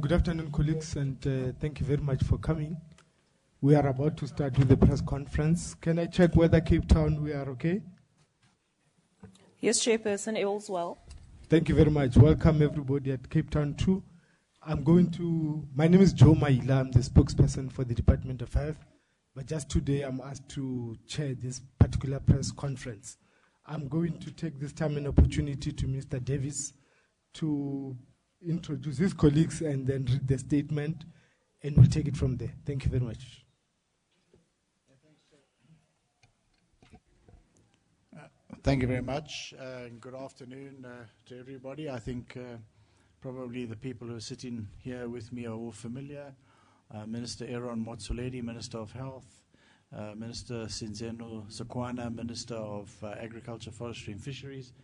Good afternoon, colleagues, and thank you very much for coming. We are about to start with the press conference. Can I check whether Cape Town we are okay? Yes, Chairperson, all's well. Thank you very much. Welcome everybody at Cape Town 2. My name is Joe Maila. I'm the spokesperson for the Department of Health. But just today I'm asked to chair this particular press conference. I'm going to take this time and opportunity to Mr. Davis to introduce his colleagues and then read the statement, and we'll take it from there. Thank you very much. Thank you very much. Good afternoon to everybody. I think probably the people who are sitting here with me are all familiar. Minister Aaron Motsoaledi, Minister of Health, Minister Sinzeno Sakwana, Minister of Agriculture, Forestry and Fisheries,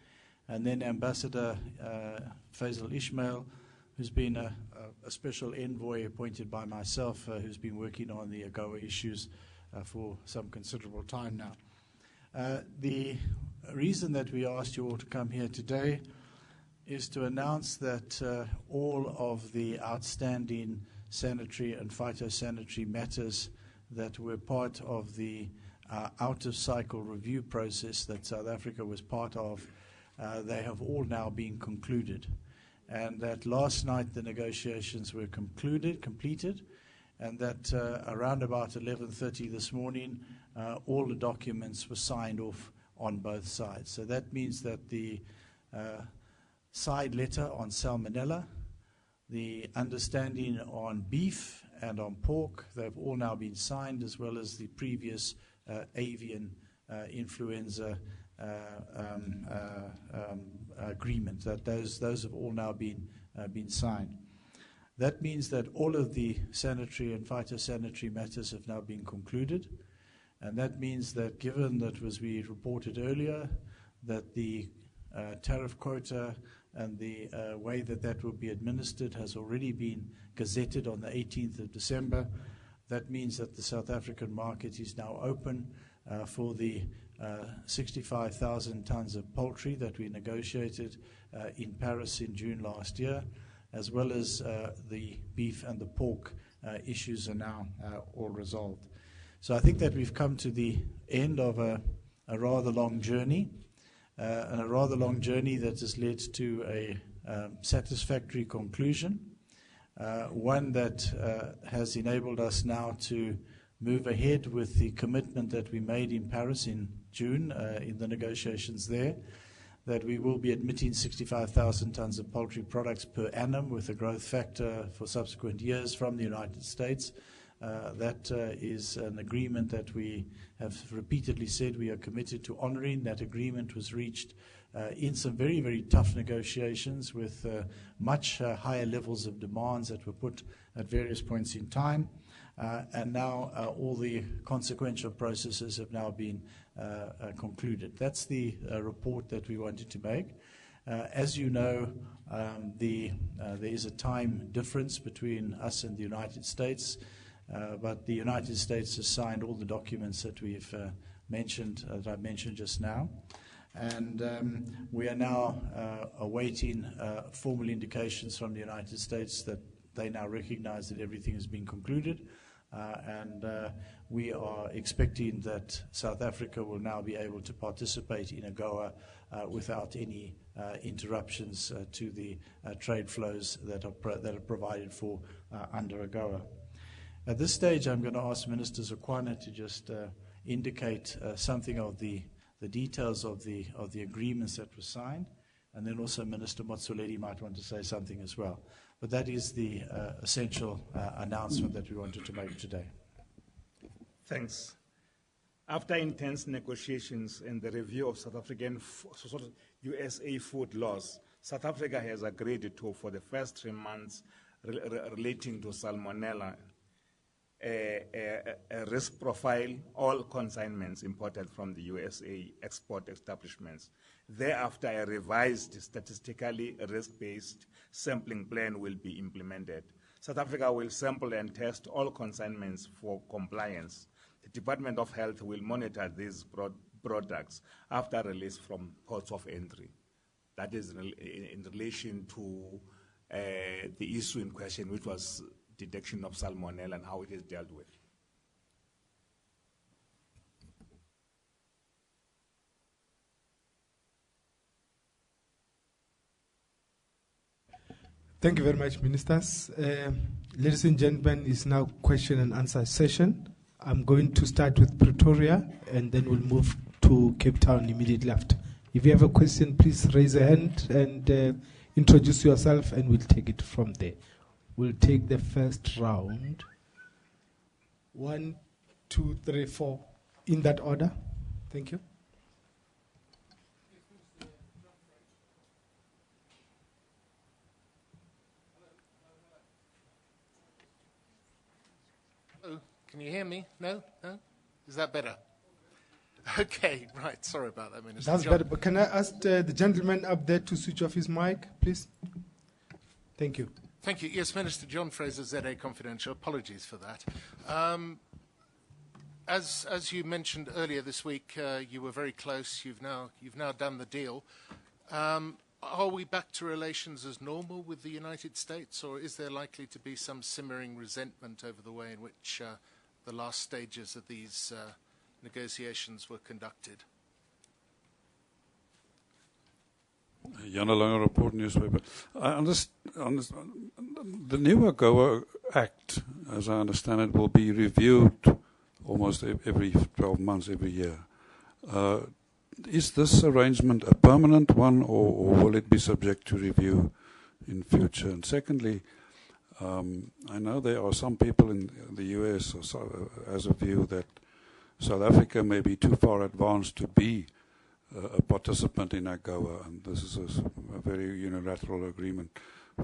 and then Ambassador Faisal Ismail, who's been a special envoy appointed by myself, who's been working on the Agoa issues for some considerable time now. The reason that we asked you all to come here today is to announce that all of the outstanding sanitary and phytosanitary matters that were part of the out-of-cycle review process that South Africa was part of, they have all now been concluded. And that last night the negotiations were completed, and that around about 11:30 this morning, all the documents were signed off on both sides. So that means that the side letter on salmonella, the understanding on beef and on pork, they've all now been signed, as well as the previous avian influenza agreement. That those have all now been signed. That means that all of the sanitary and phytosanitary matters have now been concluded, and that means that, given that, as we reported earlier, that the tariff quota and the way that will be administered has already been gazetted on the 18th of December. That means that the South African market is now open for the 65,000 tons of poultry that we negotiated in Paris in June last year, as well as the beef and the pork issues are now all resolved. So I think that we've come to the end of a rather long journey, and a rather long journey that has led to a satisfactory conclusion, one that has enabled us now to move ahead with the commitment that we made in Paris in June in the negotiations there, that we will be admitting 65,000 tons of poultry products per annum with a growth factor for subsequent years from the United States. That is an agreement that we have repeatedly said we are committed to honoring. That agreement was reached in some very, very tough negotiations with much higher levels of demands that were put at various points in time. And now all the consequential processes have now been concluded. That's the report that we wanted to make. As you know, there is a time difference between us and the United States. But the United States has signed all the documents that we've mentioned, that I mentioned just now. And we are now awaiting formal indications from the United States that they now recognize that everything has been concluded. And we are expecting that South Africa will now be able to participate in Agoa without any interruptions to the trade flows that are provided for under Agoa. At this stage, I'm going to ask Minister Sakwana to just indicate something of the details of the agreements that were signed, and then also Minister Motsoaledi might want to say something as well. But that is the essential announcement that we wanted to make today. Thanks. After intense negotiations and the review of South African USA food laws, South Africa has agreed to, for the first 3 months relating to salmonella, a risk profile, all consignments imported from the USA export establishments. Thereafter, a revised statistically risk-based sampling plan will be implemented. South Africa will sample and test all consignments for compliance. The Department of Health will monitor these products after release from ports of entry. That is in relation to the issue in question, which was detection of salmonella and how it is dealt with. Thank you very much, ministers. Ladies and gentlemen, it's now question and answer session. I'm going to start with Pretoria, and then we'll move to Cape Town immediately after. If you have a question, please raise a hand and introduce yourself, and we'll take it from there. We'll take the first round. 1, 2, 3, 4, in that order. Thank you. Can you hear me? No? No? Is that better? Okay, right. Sorry about that, Minister. That's John. better. But can I ask the gentleman up there to switch off his mic, please? Thank you. Thank you. Yes, Minister John Fraser, ZA Confidential. Apologies for that. As you mentioned earlier this week, you were very close. You've now done the deal. Are we back to relations as normal with the United States, or is there likely to be some simmering resentment over the way in which the last stages of these negotiations were conducted? Jan Langer Report newspaper. I understand the new Agoa Act, as I understand it, will be reviewed almost every 12 months, every year. Is this arrangement a permanent one, or will it be subject to review in future? And secondly, I know there are some people in the US as a view that South Africa may be too far advanced to be a participant in Agoa, and this is a very unilateral agreement.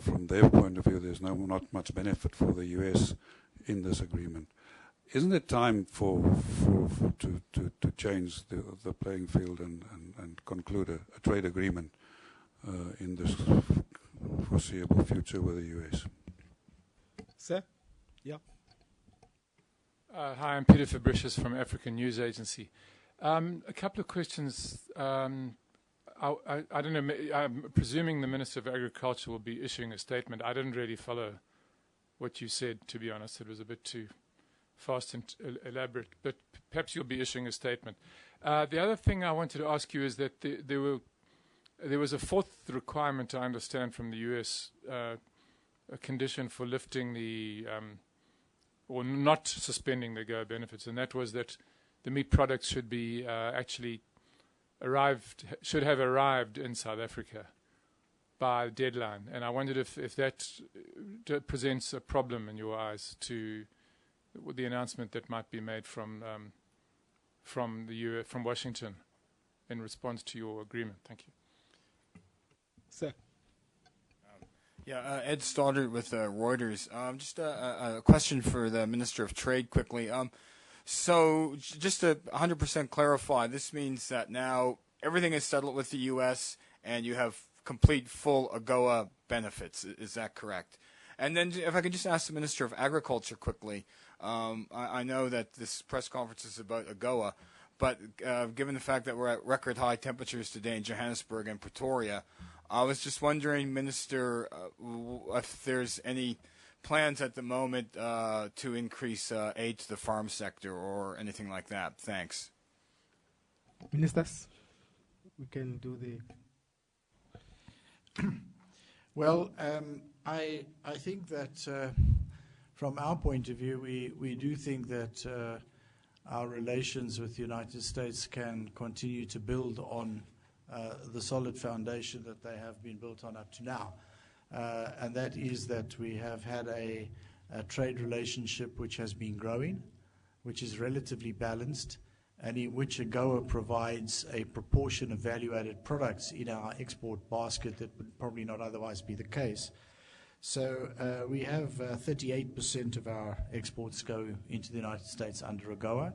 From their point of view, there's not much benefit for the US in this agreement. Isn't it time to change the playing field and conclude a trade agreement in this foreseeable future with the US? Sir? Yeah. Hi, I'm Peter Fabricius from African News Agency. A couple of questions. I don't know, I'm presuming the Minister of Agriculture will be issuing a statement. I didn't really follow what you said, to be honest. It was a bit too fast and elaborate, but perhaps you'll be issuing a statement. The other thing I wanted to ask you is that there was a fourth requirement, I understand, from the US, a condition for lifting the, or not suspending the Agoa benefits, and that was that the meat products should be should have arrived in South Africa by deadline. And I wondered if that presents a problem in your eyes to the announcement that might be made from Washington in response to your agreement. Thank you. Sir. Yeah, Ed Stoddard with Reuters. Just a question for the Minister of Trade quickly. So just to 100% clarify, this means that now everything is settled with the U.S. and you have complete full Agoa benefits. Is that correct? And then if I could just ask the Minister of Agriculture quickly, I know that this press conference is about Agoa, but given the fact that we're at record high temperatures today in Johannesburg and Pretoria, I was just wondering, Minister, if there's any plans at the moment to increase aid to the farm sector or anything like that. Thanks. Ministers, we can do the... Well, I think that from our point of view, we do think that our relations with the United States can continue to build on the solid foundation that they have been built on up to now. And that is that we have had a trade relationship which has been growing, which is relatively balanced, and in which Agoa provides a proportion of value-added products in our export basket that would probably not otherwise be the case. So we have 38% of our exports go into the United States under Agoa.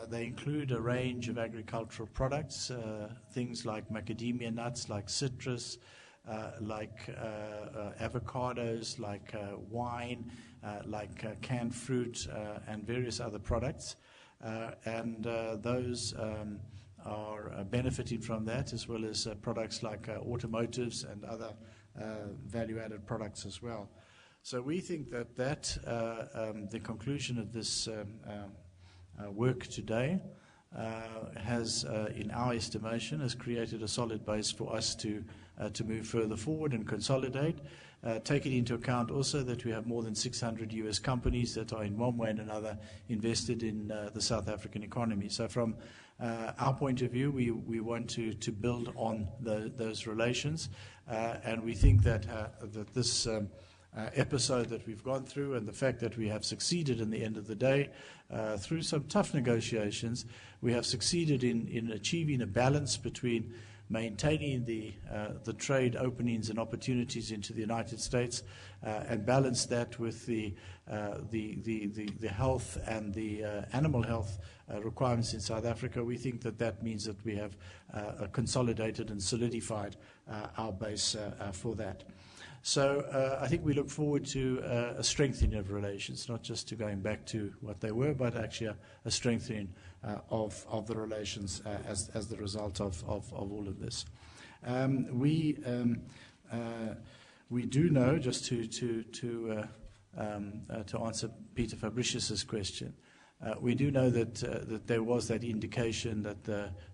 They include a range of agricultural products, things like macadamia nuts, like citrus, like avocados, like wine, like canned fruit, and various other products. And those are benefiting from that, as well as products like automotives and value-added products as well. So we think that the conclusion of this work today has, in our estimation, has created a solid base for us to move further forward and consolidate, taking into account also that we have more than 600 US companies that are in one way and another invested in the South African economy. So from our point of view, we want to build on those relations, and we think that this episode that we've gone through and the fact that we have succeeded in the end of the day, through some tough negotiations, we have succeeded in achieving a balance between maintaining the trade openings and opportunities into the United States, and balance that with the health and the animal health requirements in South Africa. We think that means that we have consolidated and solidified our base for that. So I think we look forward to a strengthening of relations, not just to going back to what they were, but actually a strengthening of the relations as the result of all of this. We do know, just to answer Peter Fabricius's question, we do know that there was that indication that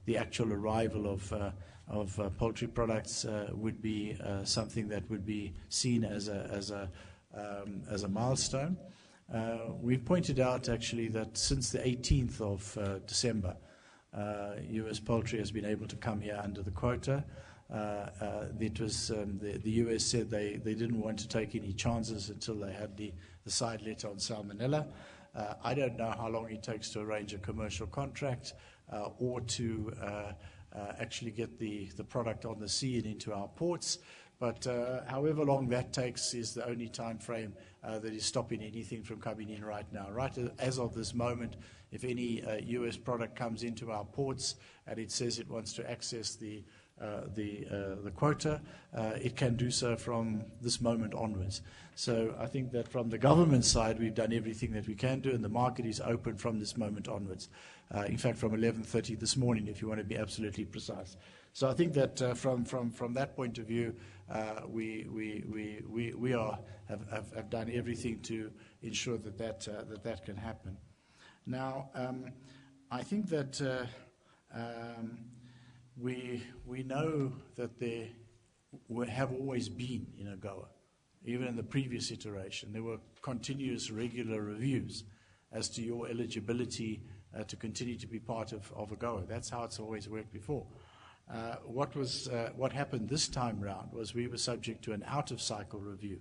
the actual arrival of poultry products would be something that would be seen as a milestone. We've pointed out actually that since the 18th of December, U.S. poultry has been able to come here under the quota. It was the U.S. said they didn't want to take any chances until they had the side letter on salmonella. I don't know how long it takes to arrange a commercial contract or to actually get the product on the sea and into our ports. But however long that takes is the only time frame that is stopping anything from coming in right now. Right as of this moment, if any U.S. product comes into our ports and it says it wants to access the quota, it can do so from this moment onwards. So I think that from the government side, we've done everything that we can do, and the market is open from this moment onwards. In fact, from 11:30 this morning, if you want to be absolutely precise. So I think that from that point of view, we have done everything to ensure that can happen. Now, I think that we know that there have always been in Agoa, even in the previous iteration, there were continuous regular reviews as to your eligibility to continue to be part of Agoa. That's how it's always worked before. What happened this time round was we were subject to an out-of-cycle review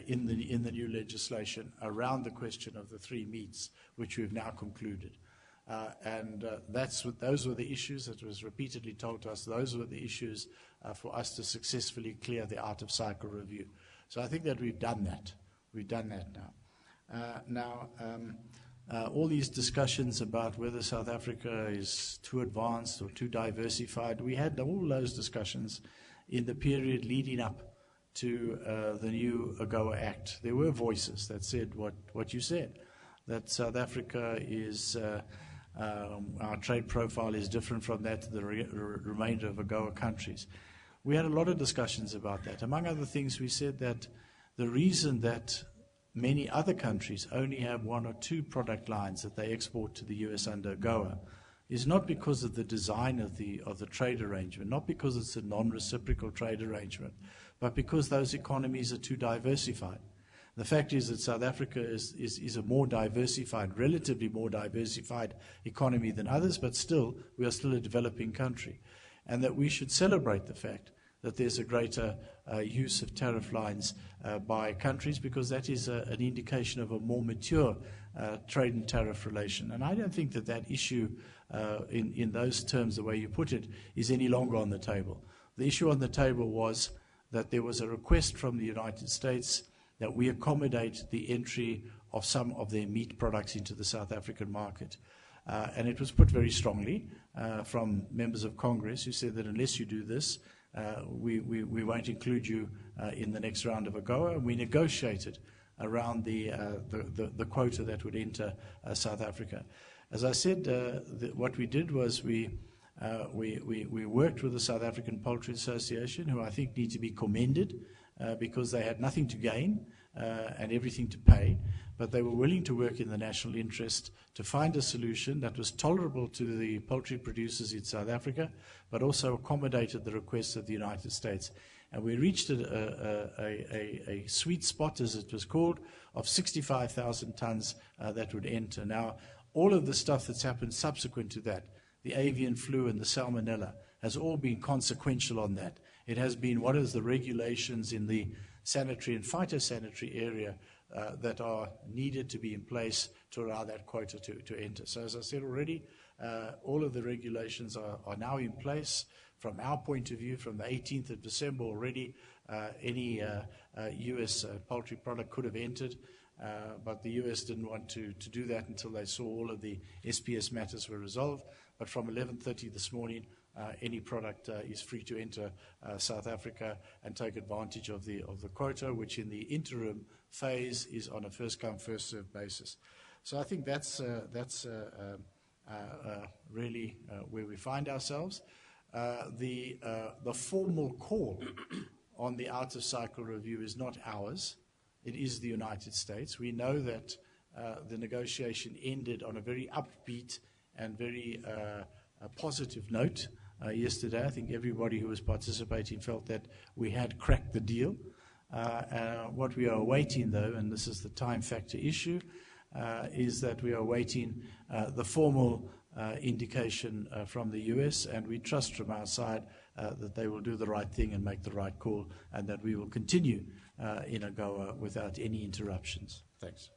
in the new legislation around the question of the three meats, which we've now concluded. Those were the issues that was repeatedly told to us. Those were the issues for us to successfully clear the out-of-cycle review. So I think that we've done that. We've done that now. All these discussions about whether South Africa is too advanced or too diversified, we had all those discussions in the period leading up to the new Agoa Act. There were voices that said what you said, that South Africa is, our trade profile is different from that of the remainder of Agoa countries. We had a lot of discussions about that. Among other things, we said that the reason that many other countries only have one or two product lines that they export to the US under Agoa is not because of the design of the trade arrangement, not because it's a non-reciprocal trade arrangement, but because those economies are too diversified. The fact is that South Africa is a more diversified, relatively more diversified economy than others, but still, we are still a developing country. And that we should celebrate the fact that there's a greater use of tariff lines by countries, because that is an indication of a more mature trade and tariff relation. And I don't think that issue, in those terms, the way you put it, is any longer on the table. The issue on the table was that there was a request from the United States that we accommodate the entry of some of their meat products into the South African market. And it was put very strongly from members of Congress who said that unless you do this, we won't include you in the next round of Agoa. And we negotiated around the quota that would enter South Africa. As I said, what we did was we We worked with the South African Poultry Association, who I think need to be commended because they had nothing to gain and everything to pay, but they were willing to work in the national interest to find a solution that was tolerable to the poultry producers in South Africa, but also accommodated the requests of the United States. And we reached a sweet spot, as it was called, of 65,000 tons that would enter. Now, all of the stuff that's happened subsequent to that, the avian flu and the salmonella, has all been consequential on that. It has been what is the regulations in the sanitary and phytosanitary area that are needed to be in place to allow that quota to enter. So as I said already, all of the regulations are now in place. From our point of view, from the 18th of December already, any U.S. poultry product could have entered, but the U.S. didn't want to do that until they saw all of the SPS matters were resolved. But from 11:30 this morning, any product is free to enter South Africa and take advantage of the quota, which in the interim phase is on a first-come, first-served basis. So I think that's really where we find ourselves. The formal call on the out-of-cycle review is not ours. It is the United States. We know that the negotiation ended on a very upbeat and very positive note yesterday. I think everybody who was participating felt that we had cracked the deal. What we are awaiting, though, and this is the time factor issue, is that we are awaiting the formal indication from the U.S., and we trust from our side that they will do the right thing and make the right call, and that we will continue in Agoa without any interruptions. Thanks.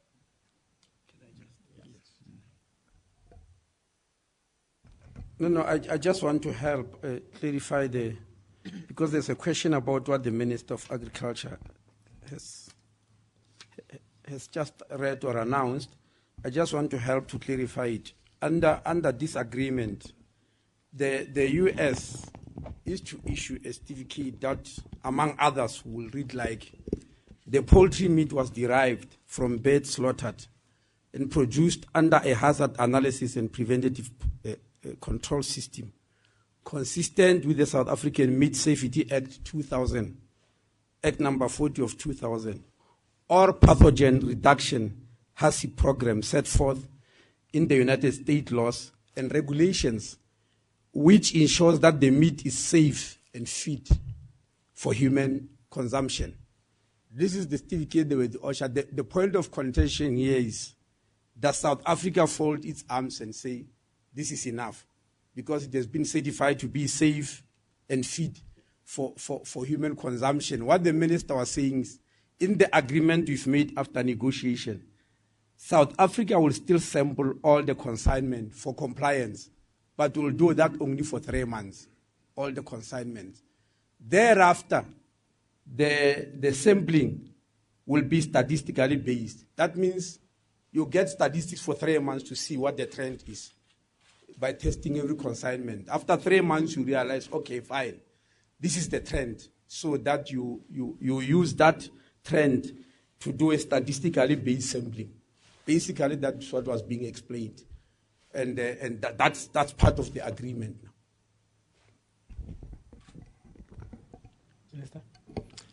No, I just want to help clarify because there's a question about what the Minister of Agriculture has just read or announced. I just want to help to clarify it. Under this agreement, the U.S. is to issue a certificate that, among others, will read like, the poultry meat was derived from birds slaughtered and produced under a hazard analysis and preventative control system, consistent with the South African Meat Safety Act 2000, Act number 40 of 2000, or pathogen reduction HACCP program set forth in the United States laws and regulations, which ensures that the meat is safe and fit for human consumption. This is the certificate with OSHA. The point of contention here is that South Africa fold its arms and say, this is enough, because it has been certified to be safe and fit for human consumption. What the minister was saying is, in the agreement we've made after negotiation, South Africa will still sample all the consignment for compliance, but will do that only for 3 months, all the consignments. Thereafter, the sampling will be statistically based. That means you get statistics for 3 months to see what the trend is by testing every consignment. After 3 months, you realize, okay, fine, this is the trend, so that you use that trend to do a statistically based sampling. Basically, that's what was being explained, and that's part of the agreement.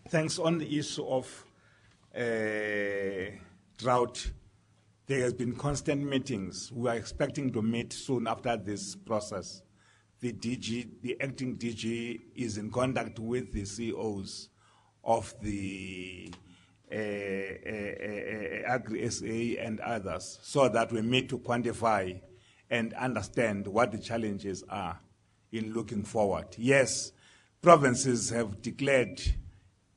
Thanks. On the issue of drought, there has been constant meetings. We are expecting to meet soon after this process. The acting DG is in contact with the CEOs of the Agri-SA and others, so that we meet to quantify and understand what the challenges are in looking forward. Yes, provinces have declared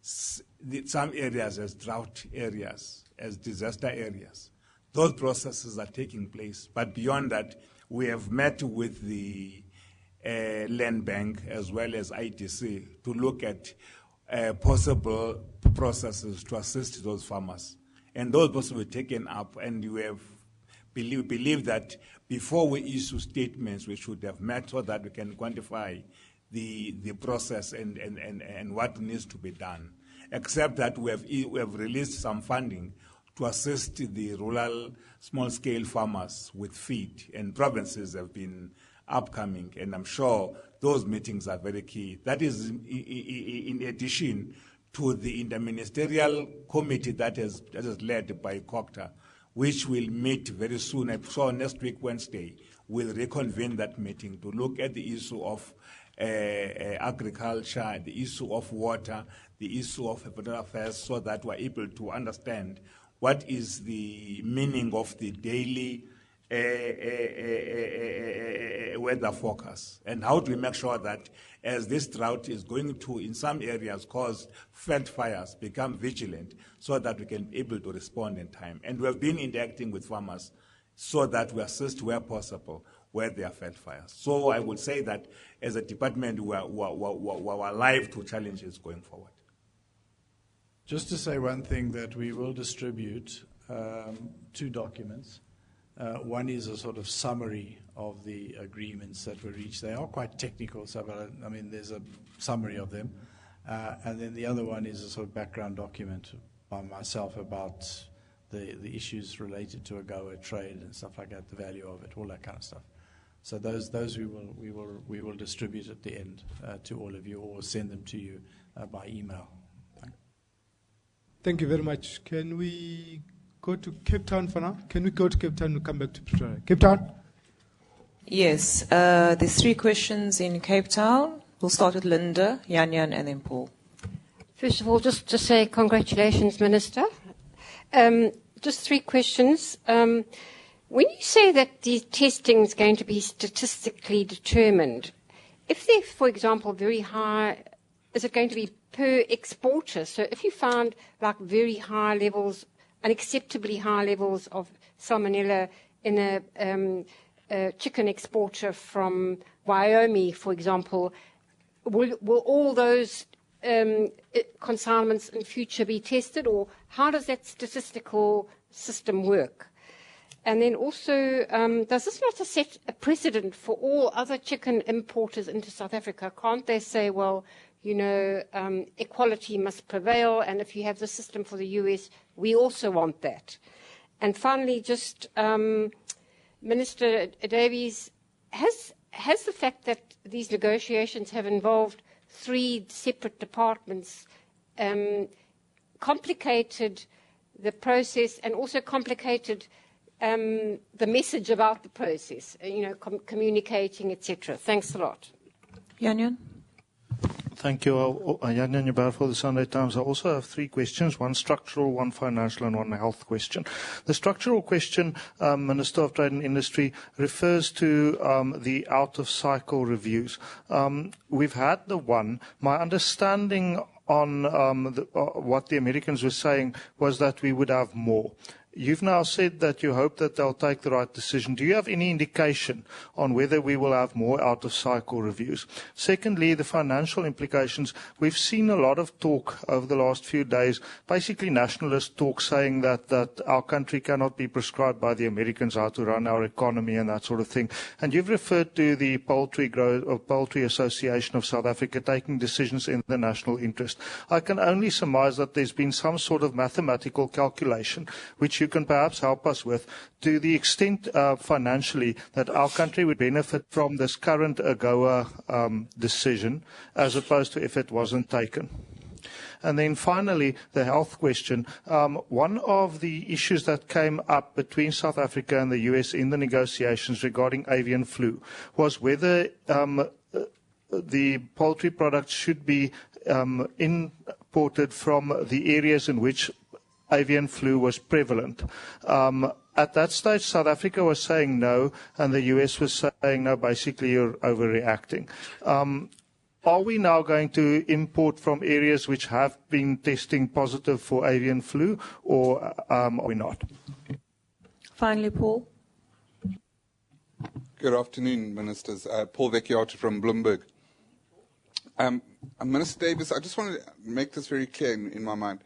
some areas as drought areas, as disaster areas. Those processes are taking place, but beyond that, we have met with the Land Bank as well as ITC to look at possible processes to assist those farmers. And those processes were taken up, and we have believe that before we issue statements, we should have met so that we can quantify the process and what needs to be done. Except that we have released some funding to assist the rural small-scale farmers with feed, and provinces have been upcoming, and I'm sure those meetings are very key. That is in addition to the interministerial committee that is led by COCTA, which will meet very soon. I'm sure next week, Wednesday, we'll reconvene that meeting to look at the issue of agriculture, the issue of water, the issue of environmental affairs, so that we're able to understand what is the meaning of the daily weather forecast, and how do we make sure that as this drought is going to, in some areas, cause felt fires, become vigilant so that we can be able to respond in time. And we have been interacting with farmers so that we assist where possible where there are felt fires. So I would say that as a department, we're alive to challenges going forward. Just to say one thing, that we will distribute 2 documents. One is a sort of summary of the agreements that were reached. They are quite technical, so I mean, there's a summary of them. And then the other one is a sort of background document by myself about the issues related to Agoa trade and stuff like that, the value of it, all that kind of stuff. So those we will distribute at the end to all of you, or send them to you by email. Thank you very much. Can we go to Cape Town for now? Can we go to Cape Town and come back to Pretoria? Cape Town? Yes, there's 3 questions in Cape Town. We'll start with Linda, Yan, and then Paul. First of all, just to say congratulations, Minister. Just 3 questions. When you say that the testing is going to be statistically determined, if they're, for example, very high, is it going to be per exporter? So if you found like very high levels, unacceptably high levels of salmonella in a chicken exporter from Wyoming, for example, will all those consignments in future be tested, or how does that statistical system work? And then also, does this not set a precedent for all other chicken importers into South Africa? Can't they say, well, you know, equality must prevail, and if you have the system for the US, we also want that? And finally, just Minister Davies, has the fact that these negotiations have involved 3 separate departments complicated the process and also complicated the message about the process, you know, communicating, etc.? Thanks a lot. Yan. Thank you. Jan Nyabar for the Sunday Times. I also have 3 questions, one structural, one financial, and one health question. The structural question, Minister of Trade and Industry, refers to the out-of-cycle reviews. We've had the one. My understanding on what the Americans were saying was that we would have more. You've now said that you hope that they'll take the right decision. Do you have any indication on whether we will have more out-of-cycle reviews? Secondly, the financial implications. We've seen a lot of talk over the last few days, basically nationalist talk, saying that our country cannot be prescribed by the Americans how to run our economy and that sort of thing. And you've referred to the Poultry Association of South Africa taking decisions in the national interest. I can only surmise that there's been some sort of mathematical calculation which you can perhaps help us with, to the extent financially that our country would benefit from this current Agoa decision, as opposed to if it wasn't taken. And then finally, the health question. One of the issues that came up between South Africa and the US in the negotiations regarding avian flu was whether the poultry products should be imported from the areas in which avian flu was prevalent. At that stage, South Africa was saying no, and the US was saying, no, basically you're overreacting. Are we now going to import from areas which have been testing positive for avian flu, or are we not? Finally, Paul. Good afternoon, Ministers. Paul Vecchiarti from Bloomberg. Minister Davis, I just want to make this very clear in my mind.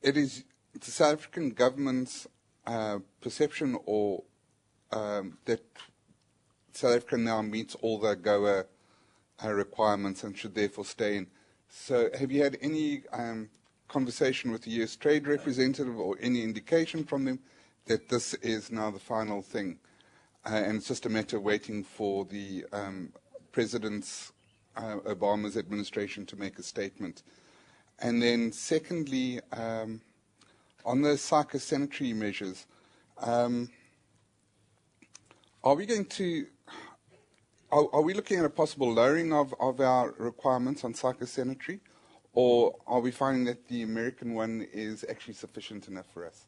It is the South African government's perception or that South Africa now meets all the Agoa requirements and should therefore stay in. So have you had any conversation with the US trade representative or any indication from them that this is now the final thing? and it's just a matter of waiting for the President Obama's administration to make a statement. And then secondly, on the psychosanitary measures, are we going to, are we looking at a possible lowering of our requirements on psychosanitary, or are we finding that the American one is actually sufficient enough for us?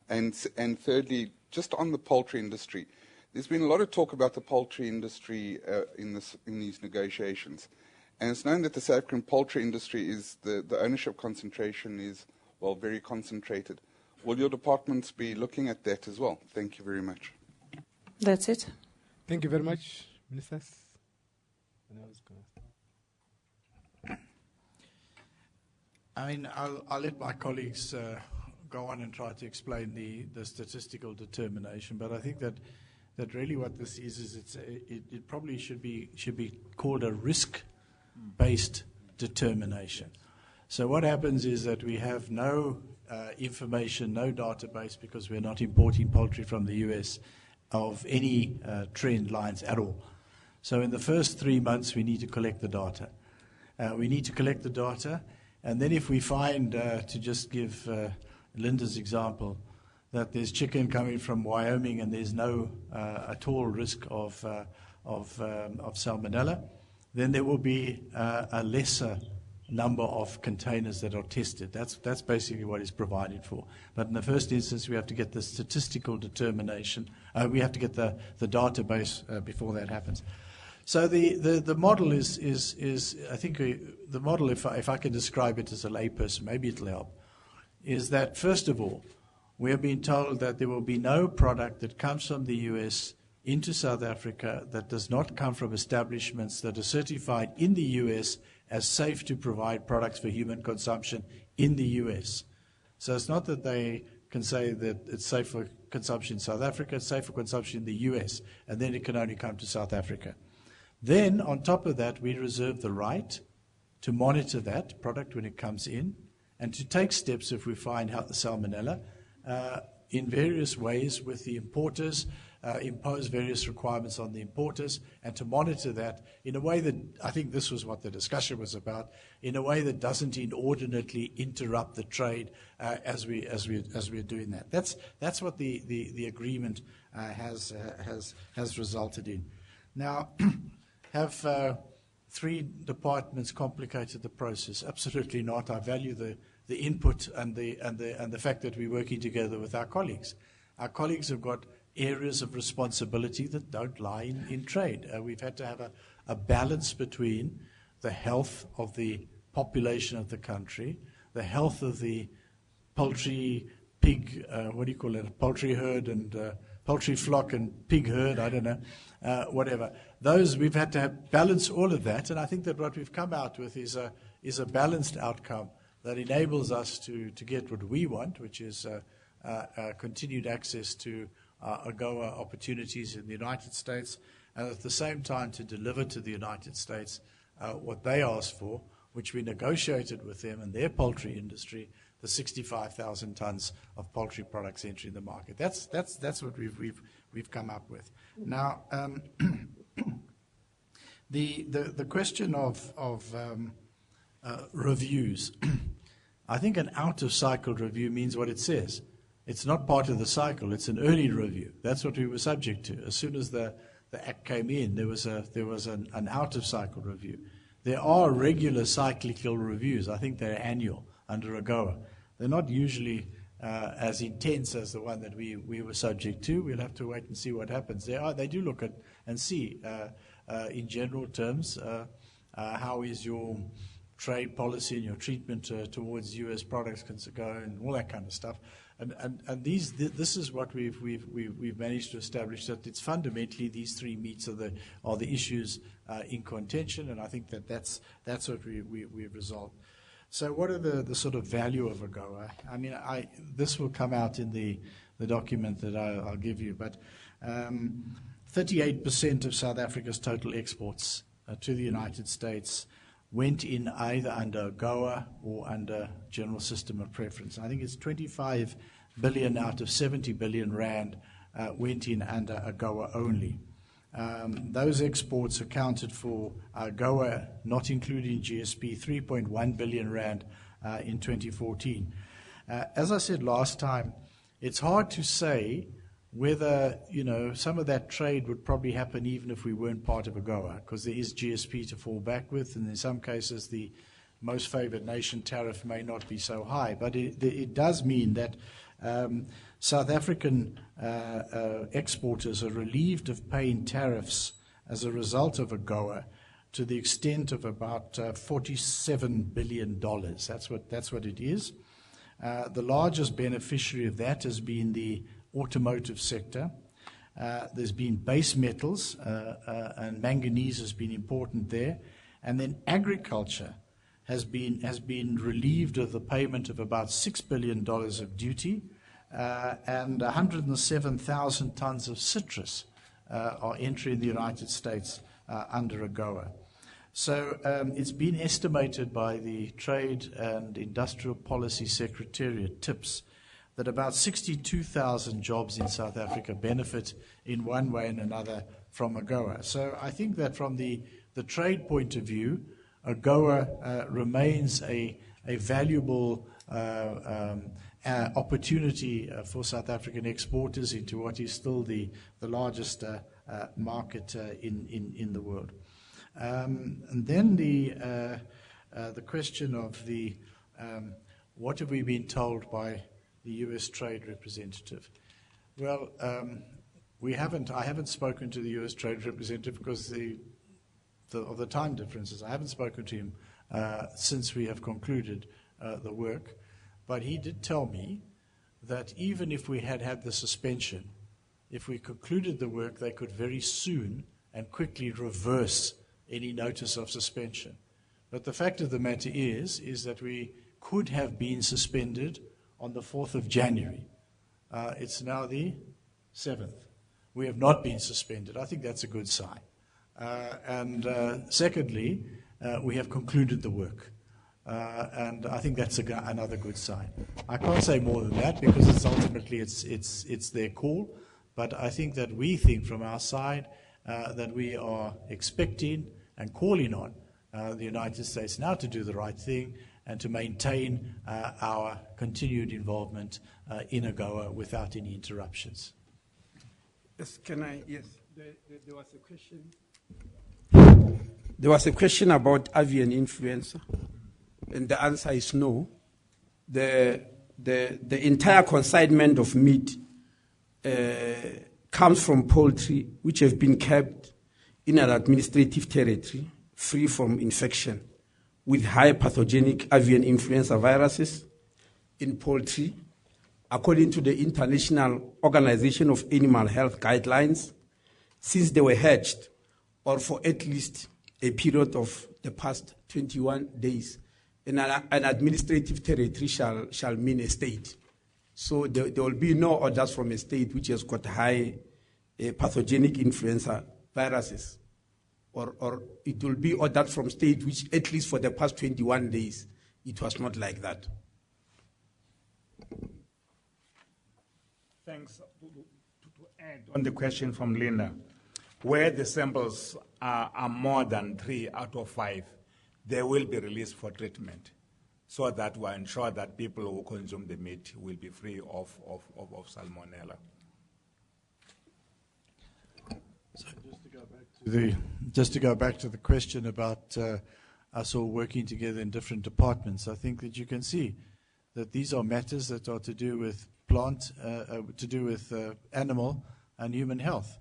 And thirdly, just on the poultry industry, there's been a lot of talk about the poultry industry in these negotiations. And it's known that the South African poultry industry is, the ownership concentration is, well, very concentrated. Will your departments be looking at that as well? Thank you very much. That's it. Thank you very much, Ministers. I mean, I'll let my colleagues go on and try to explain the statistical determination, but I think that really what this is it probably should be called a risk-based determination. So what happens is that we have no information, no database, because we're not importing poultry from the US, of any trend lines at all. So in the first 3 months, we need to collect the data. And then if we find, to just give Linda's example, that there's chicken coming from Wyoming and there's no at all risk of salmonella, then there will be a lesser number of containers that are tested. That's basically what is provided for. But in the first instance, we have to get the statistical determination. We have to get the database before that happens. So the model is I think the model, if I can describe it as a layperson, maybe it'll help, is that first of all, we have been told that there will be no product that comes from the US into South Africa that does not come from establishments that are certified in the US as safe to provide products for human consumption in the US. So it's not that they can say that it's safe for consumption in South Africa, it's safe for consumption in the US, and then it can only come to South Africa. Then, on top of that, we reserve the right to monitor that product when it comes in and to take steps if we find salmonella in various ways with the importers, impose various requirements on the importers, and to monitor that in a way that, I think this was what the discussion was about, in a way that doesn't inordinately interrupt the trade as we're doing that. That's what the agreement has resulted in. Now, have 3 departments complicated the process? Absolutely not. I value the input and the fact that we're working together with our colleagues. Our colleagues have got areas of responsibility that don't lie in trade. We've had to have a balance between the health of the population of the country, the health of the poultry, pig, poultry herd and poultry flock and pig herd, I don't know, whatever. Those, we've had to balance all of that, and I think that what we've come out with is a balanced outcome that enables us to get what we want, which is continued access to Agoa opportunities in the United States, and at the same time to deliver to the United States what they asked for, which we negotiated with them and their poultry industry, the 65,000 tons of poultry products entering the market. That's what we've come up with. Now, the question of reviews. I think an out-of-cycle review means what it says. It's not part of the cycle. It's an early review. That's what we were subject to. As soon as the Act came in, there was an out-of-cycle review. There are regular cyclical reviews. I think they're annual under Agoa. They're not usually as intense as the one that we were subject to. We'll have to wait and see what happens. They do look at and see, in general terms, how is your trade policy and your treatment towards U.S. products can go and all that kind of stuff. And this is what we've managed to establish, that it's fundamentally these 3 meats are the issues in contention, and I think that's what we've resolved. So what are the sort of value of Agoa? I mean, this will come out in the document that I'll give you, but 38% of South Africa's total exports to the United States went in either under Agoa or under General System of Preference. I think it's 25 billion out of 70 billion rand went in under Agoa only. Those exports accounted for Agoa, not including GSP, 3.1 billion rand in 2014. As I said last time, it's hard to say whether, some of that trade would probably happen even if we weren't part of Agoa, because there is GSP to fall back with, and in some cases the most favored nation tariff may not be so high. But it does mean that South African exporters are relieved of paying tariffs as a result of Agoa to the extent of about $47 billion. That's what it is. The largest beneficiary of that has been the automotive sector. There's been base metals, and manganese has been important there. And then agriculture has been relieved of the payment of about $6 billion of duty, and 107,000 tons of citrus are entering the United States under Agoa. So it's been estimated by the Trade and Industrial Policy Secretariat, TIPS, that about 62,000 jobs in South Africa benefit in one way and another from Agoa. So I think that from the trade point of view, Agoa remains a valuable opportunity for South African exporters into what is still the largest market in the world. And then the question of what have we been told by the U.S. Trade Representative? Well, I haven't spoken to the U.S. Trade Representative because of the time differences. I haven't spoken to him since we have concluded the work. But he did tell me that even if we had the suspension, if we concluded the work, they could very soon and quickly reverse any notice of suspension. But the fact of the matter is that we could have been suspended on the 4th of January. It's now the 7th. We have not been suspended. I think that's a good sign. And secondly, we have concluded the work. And I think that's another good sign. I can't say more than that because ultimately it's their call. But I think that we think from our side that we are expecting and calling on the United States now to do the right thing and to maintain our continued involvement in Agoa without any interruptions. Yes, Yes. There was a question. There was a question about avian influenza, and the answer is no. The entire consignment of meat comes from poultry which have been kept in an administrative territory free from infection with high pathogenic avian influenza viruses in poultry, according to the International Organization of Animal Health guidelines, since they were hatched or for at least a period of the past 21 days. And an administrative territory shall mean a state. So there will be no orders from a state which has got high pathogenic influenza viruses. Or it will be ordered from state which, at least for the past 21 days, it was not like that. Thanks. To add on the question from Linda, where the samples are more than 3 out of 5, they will be released for treatment so that we ensure that people who consume the meat will be free of salmonella. So just to go back to the question about us all working together in different departments, I think that you can see that these are matters that are to do with animal and human health.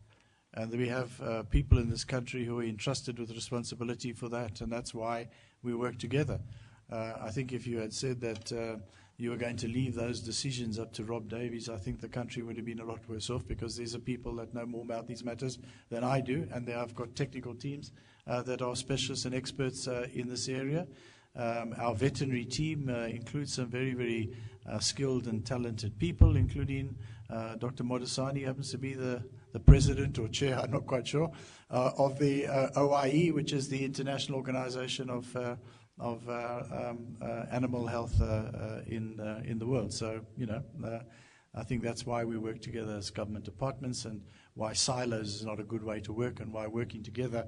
And we have people in this country who are entrusted with responsibility for that, and that's why we work together. I think if you had said that you were going to leave those decisions up to Rob Davies, I think the country would have been a lot worse off, because these are people that know more about these matters than I do, and I've got technical teams that are specialists and experts in this area. Our veterinary team includes some very, very skilled and talented people, including Dr. Modasani happens to be the president or chair, I'm not quite sure, of the OIE, which is the International Organization of Animal Health in the world. So, I think that's why we work together as government departments, and why silos is not a good way to work, and why working together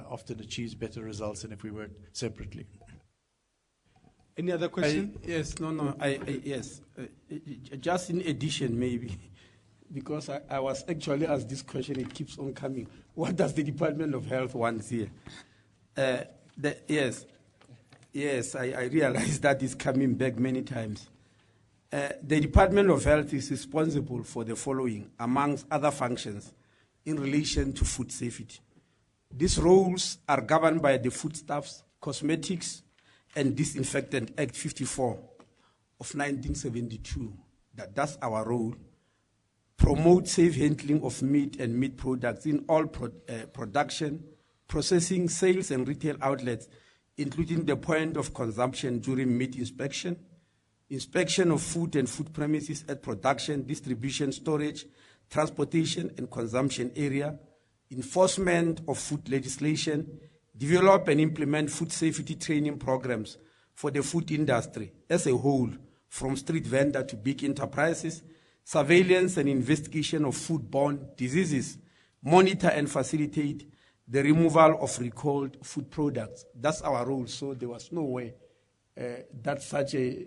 often achieves better results than if we work separately. Any other question? Yes, yes. Just in addition, maybe, because I was actually asked this question, it keeps on coming. What does the Department of Health want here? Yes, I realize that is coming back many times. The Department of Health is responsible for the following, amongst other functions, in relation to food safety. These roles are governed by the Foodstuffs, Cosmetics, and Disinfectant Act 54 of 1972. That's our role. Promote safe handling of meat and meat products in all production, processing, sales, and retail outlets, including the point of consumption during meat inspection, inspection of food and food premises at production, distribution, storage, transportation, and consumption area, enforcement of food legislation, develop and implement food safety training programs for the food industry as a whole, from street vendor to big enterprises, surveillance and investigation of foodborne diseases, monitor and facilitate the removal of recalled food products. That's our role. So there was no way that such a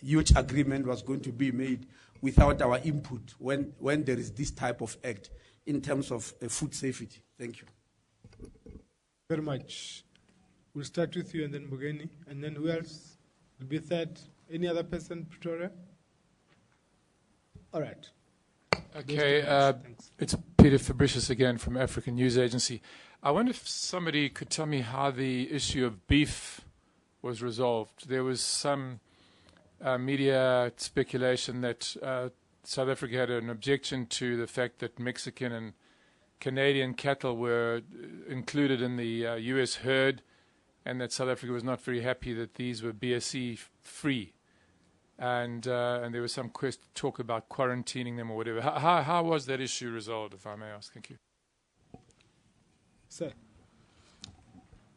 huge agreement was going to be made without our input when there is this type of act in terms of food safety. Thank you. Very much. We'll start with you and then Bugeni, and then who else will be third? Any other person, Pretoria? All right. Okay, it's Peter Fabricius again from African News Agency. I wonder if somebody could tell me how the issue of beef was resolved. There was some media speculation that South Africa had an objection to the fact that Mexican and Canadian cattle were included in the U.S. herd, and that South Africa was not very happy that these were BSE free. And there was some talk about quarantining them or whatever. How was that issue resolved, if I may ask? Thank you. Sir.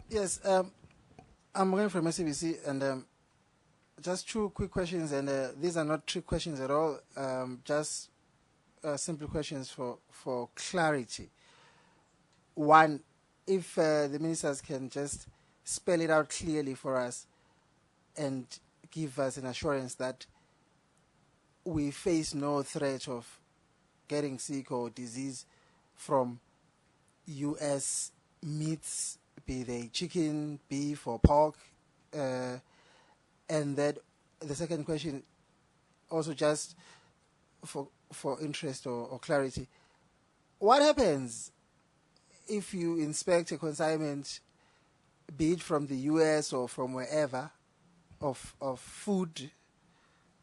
Yes, I'm going from SABC, and just two quick questions, and these are not trick questions at all, just simple questions for clarity. One, if the ministers can just spell it out clearly for us and give us an assurance that we face no threat of getting sick or disease from U.S. meats, be they chicken, beef, or pork. And that the second question, also just for interest or clarity, what happens if you inspect a consignment, be it from the U.S. or from wherever, of food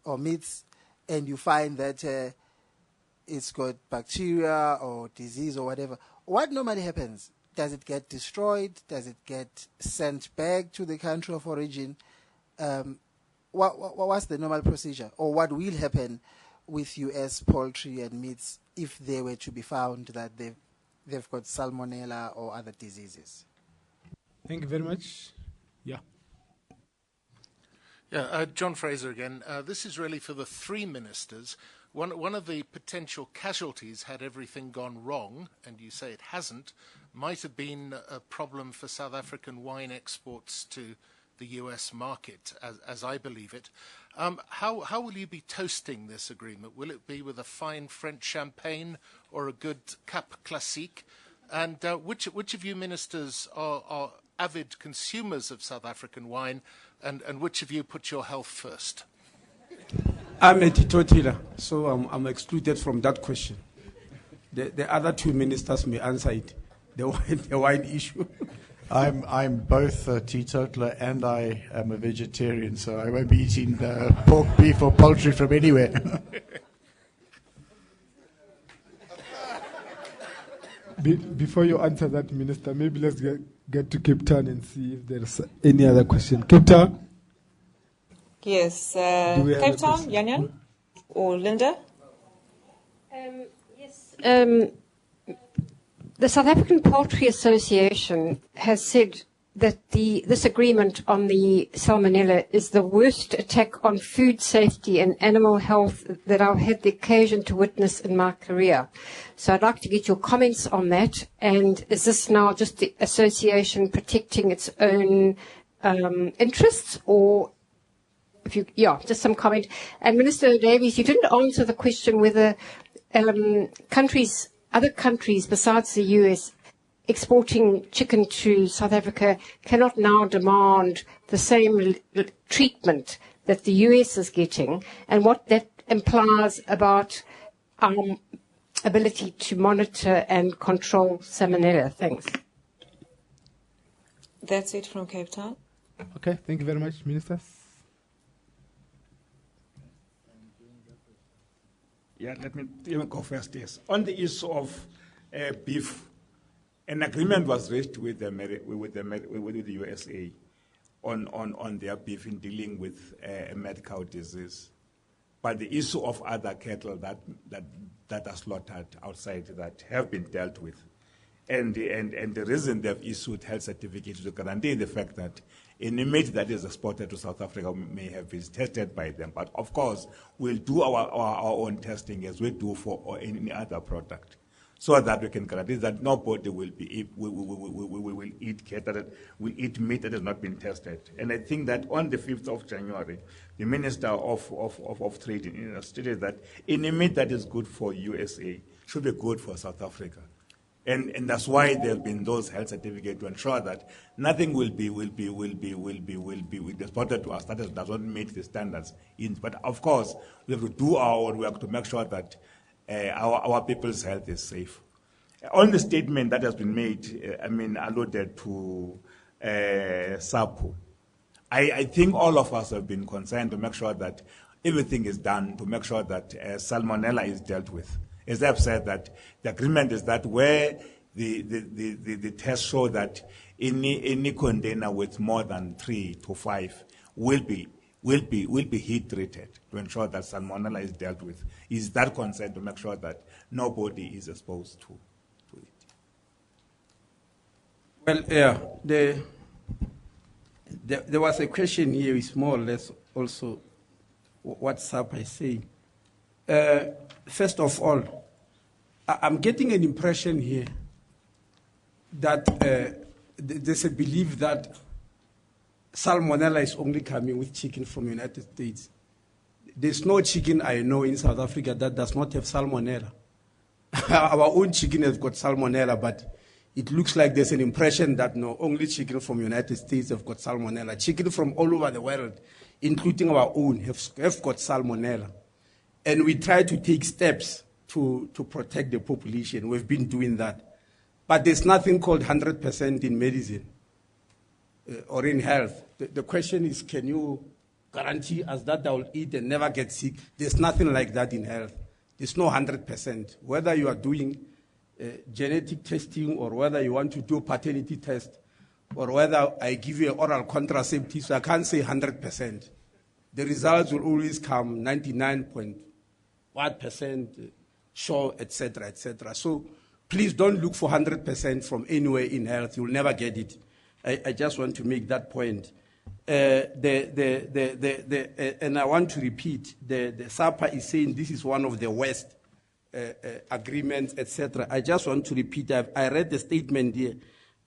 or meats, and you find that it's got bacteria or disease or whatever? What normally happens? Does it get destroyed? Does it get sent back to the country of origin? What's the normal procedure? Or what will happen with U.S. poultry and meats if they were to be found that they've got salmonella or other diseases? Thank you very much. Yeah. Yeah, John Fraser again. This is really for the three ministers. One of the potential casualties, had everything gone wrong, and you say it hasn't, might have been a problem for South African wine exports to the US market, as I believe it. How will you be toasting this agreement? Will it be with a fine French champagne or a good Cap Classique? And which of you ministers are avid consumers of South African wine, and which of you put your health first? I'm a teetotaler, so I'm excluded from that question. The other two ministers may answer it, the wine issue. I'm both a teetotaler and I am a vegetarian, so I won't be eating pork, beef, or poultry from anywhere. Before you answer that, Minister, maybe let's get to Cape Town and see if there's any other question. Cape Town? Yes. Cape Town, Yanyan or Linda? Yes. The South African Poultry Association has said that this agreement on the salmonella is the worst attack on food safety and animal health that I've had the occasion to witness in my career. So I'd like to get your comments on that. And is this now just the association protecting its own interests, or just some comment. And Minister Davies, you didn't answer the question whether other countries besides the US exporting chicken to South Africa cannot now demand the same treatment that the US is getting, and what that implies about our ability to monitor and control salmonella. Thanks. That's it from Cape Town. Okay, thank you very much, Ministers. Yeah, let me go first. Yes, on the issue of beef, an agreement was reached with the USA on their beef in dealing with a medical disease, but the issue of other cattle that are slaughtered outside that have been dealt with, and the reason they've issued health certificates to guarantee the fact that any meat that is exported to South Africa may have been tested by them. But of course, we'll do our own testing as we do for any other product, so that we can guarantee that nobody will eat meat that has not been tested. And I think that on the 5th of January, the Minister of Trade stated that any meat that is good for USA should be good for South Africa. And that's why there have been those health certificates to ensure that nothing will be exported to us that does not meet the standards. But of course, we have to do our own work to make sure that our people's health is safe. On the statement that has been made, alluded to SAPO, I think all of us have been concerned to make sure that everything is done to make sure that salmonella is dealt with. As I've said, that the agreement is that where the tests show that any container with more than 3 to 5 will be heat treated to ensure that salmonella is dealt with. Is that concerned to make sure that nobody is exposed to it? Well, yeah, there was a question here, is more or less also what SAPA is saying. First of all, I'm getting an impression here that there's a belief that salmonella is only coming with chicken from the United States. There's no chicken I know in South Africa that does not have salmonella. Our own chicken has got salmonella, but it looks like there's an impression that no, only chicken from the United States have got salmonella. Chicken from all over the world, including our own, have got salmonella. And we try to take steps to protect the population. We've been doing that. But there's nothing called 100% in medicine or in health. The question is, can you guarantee us that I will eat and never get sick? There's nothing like that in health. There's no 100%. Whether you are doing genetic testing or whether you want to do paternity test or whether I give you an oral contraceptive, so I can't say 100%. The results will always come 99.1% sure, etc., etc. So please don't look for 100% from anywhere in health. You'll never get it. I just want to make that point. And I want to repeat, the SAPA is saying this is one of the worst agreements, etc. I just want to repeat. I read the statement here.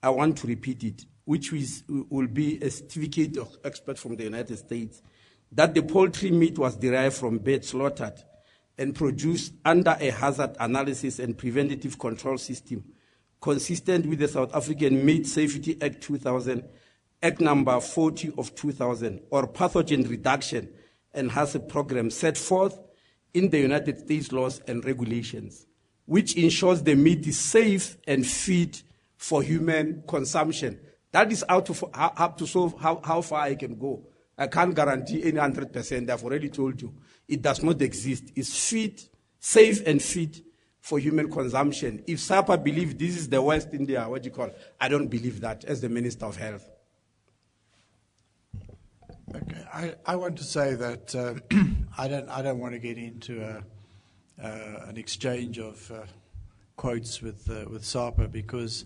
I want to repeat it, which will be a certificate of expert from the United States, that the poultry meat was derived from birds slaughtered and produced under a hazard analysis and preventative control system consistent with the South African Meat Safety Act 2000, Act number 40 of 2000, or pathogen reduction and hazard program set forth in the United States laws and regulations, which ensures the meat is safe and fit for human consumption. That is up to how far I can go. I can't guarantee any 100%. I've already told you. It does not exist. It's fit, safe and fit for human consumption. If SAPA believes this is the worst in their, I don't believe that as the Minister of Health. Okay, I want to say that I don't want to get into an exchange of quotes with SAPA, because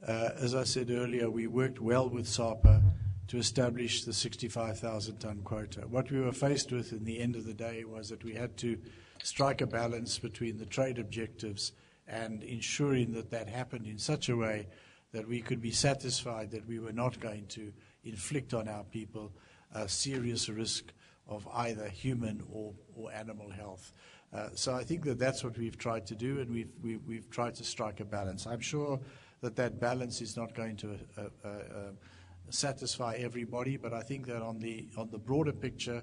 as I said earlier, we worked well with SAPA to establish the 65,000-ton quota. What we were faced with in the end of the day was that we had to strike a balance between the trade objectives and ensuring that that happened in such a way that we could be satisfied that we were not going to inflict on our people a serious risk of either human or animal health. So I think that that's what we've tried to do, and we've tried to strike a balance. I'm sure that that balance is not going to satisfy everybody, but I think that on the broader picture,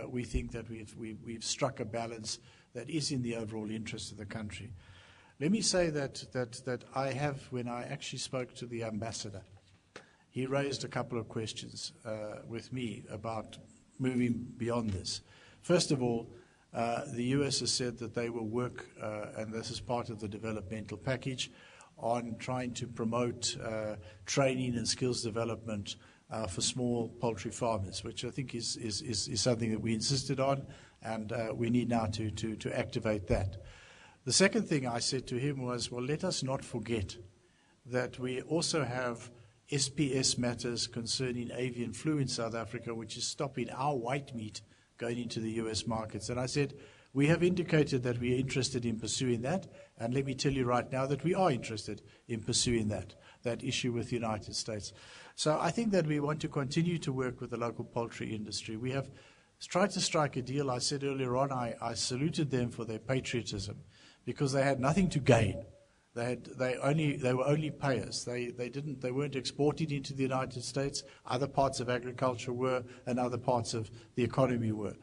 we think that we've struck a balance that is in the overall interest of the country. Let me say that I have, when I actually spoke to the ambassador, he raised a couple of questions with me about moving beyond this. First of all, the US has said that they will work, and this is part of the developmental package, on trying to promote training and skills development for small poultry farmers, which I think is something that we insisted on, and we need now to activate that. The second thing I said to him was, well, let us not forget that we also have SPS matters concerning avian flu in South Africa, which is stopping our white meat going into the US markets. And I said, we have indicated that we are interested in pursuing that, and let me tell you right now that we are interested in pursuing that issue with the United States. So I think that we want to continue to work with the local poultry industry. We have tried to strike a deal. I said earlier on, I saluted them for their patriotism, because they had nothing to gain. They were only payers. They weren't exported into the United States. Other parts of agriculture were, and other parts of the economy were.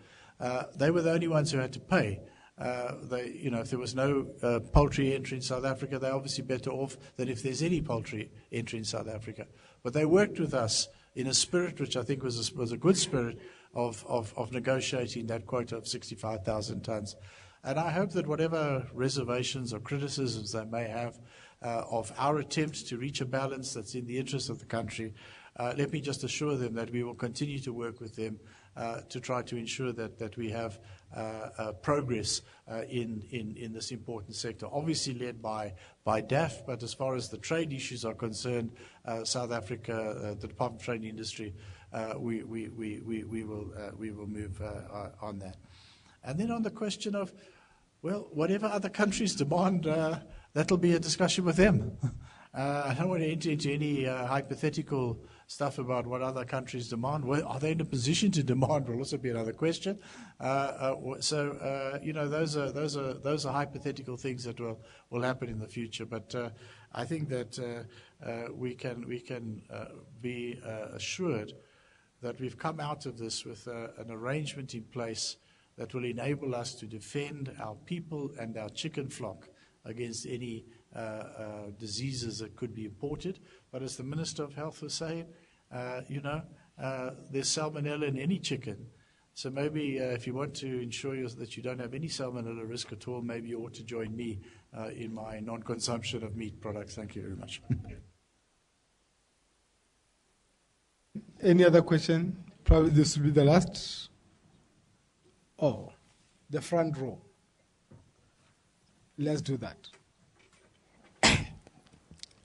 They were the only ones who had to pay. If there was no poultry entry in South Africa, they're obviously better off than if there's any poultry entry in South Africa. But they worked with us in a spirit which I think was a good spirit of negotiating that quota of 65,000 tons. And I hope that whatever reservations or criticisms they may have of our attempts to reach a balance that's in the interest of the country, let me just assure them that we will continue to work with them to try to ensure that we have progress in this important sector, obviously led by DAF, but as far as the trade issues are concerned, South Africa, the Department of Trade and Industry, we will move on that. And then on the question of, well, whatever other countries demand, that'll be a discussion with them. I don't want to enter into any hypothetical stuff about what other countries demand. Well, are they in a position to demand? Will also be another question. Those are hypothetical things that will happen in the future. But I think that we can be assured that we've come out of this with an arrangement in place that will enable us to defend our people and our chicken flock against any diseases that could be imported. But as the Minister of Health was saying, there's salmonella in any chicken. So maybe if you want to ensure that you don't have any salmonella risk at all, maybe you ought to join me in my non-consumption of meat products. Thank you very much. Any other question? Probably this will be the last. Oh, the front row. Let's do that.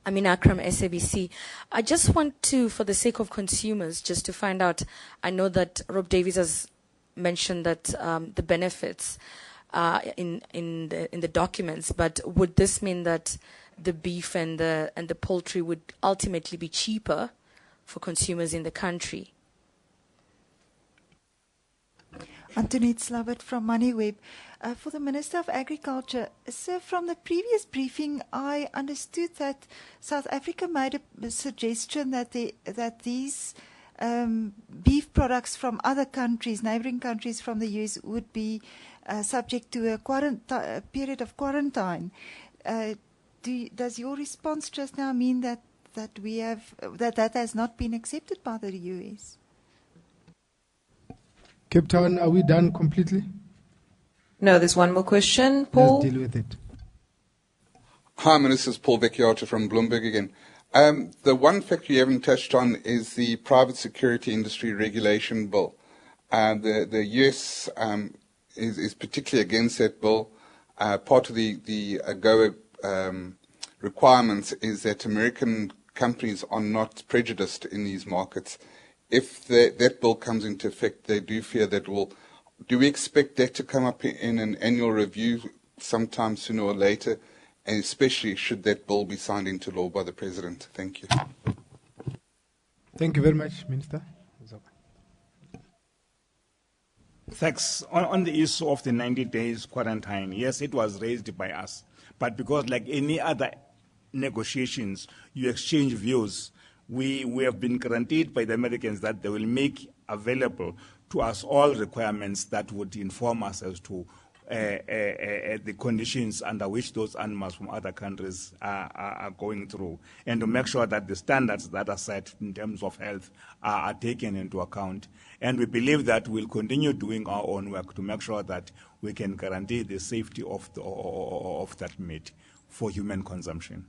Amin Akram, SABC. I just want to, for the sake of consumers, just to find out, I know that Rob Davies has mentioned that the benefits in the documents, but would this mean that the beef and the poultry would ultimately be cheaper for consumers in the country? Antoinette Slabbert from MoneyWeb. For the Minister of Agriculture, sir, from the previous briefing, I understood that South Africa made a suggestion that these beef products from other countries, neighboring countries from the US, would be subject to a period of quarantine. Does your response just now mean that that has not been accepted by the US? Cape Town, are we done completely? No, there's one more question. Paul? Let's deal with it. Hi, Minister. Paul Vecchiarta from Bloomberg again. The one factor you haven't touched on is the private security industry regulation bill. The US is particularly against that bill. Part of the Agoa requirements is that American companies are not prejudiced in these markets. If that bill comes into effect, they do fear that do we expect that to come up in an annual review sometime sooner or later, and especially should that bill be signed into law by the President? Thank you. Thank you very much, Minister. Thanks. On the issue of the 90 days quarantine, yes, it was raised by us. But because like any other negotiations, you exchange views. We have been guaranteed by the Americans that they will make available to us all requirements that would inform us as to the conditions under which those animals from other countries are going through, and to make sure that the standards that are set in terms of health are taken into account. And we believe that we'll continue doing our own work to make sure that we can guarantee the safety of that meat for human consumption.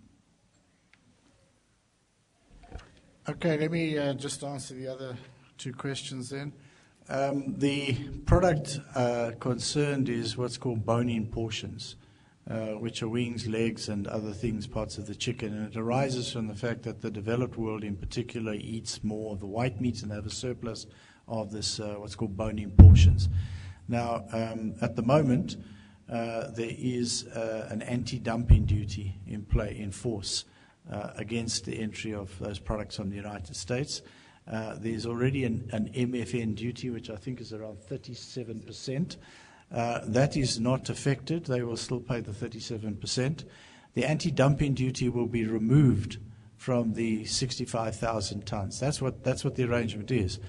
Okay, let me just answer the other two questions then. The product concerned is what's called bone-in portions, which are wings, legs, and other things, parts of the chicken. And it arises from the fact that the developed world in particular eats more of the white meat, and they have a surplus of this what's called bone-in portions. Now, at the moment, there is an anti-dumping duty in force against the entry of those products from the United States. There's already an MFN duty, which I think is around 37%. That is not affected. They will still pay the 37%. The anti-dumping duty will be removed from the 65,000 tons. That's what the arrangement is.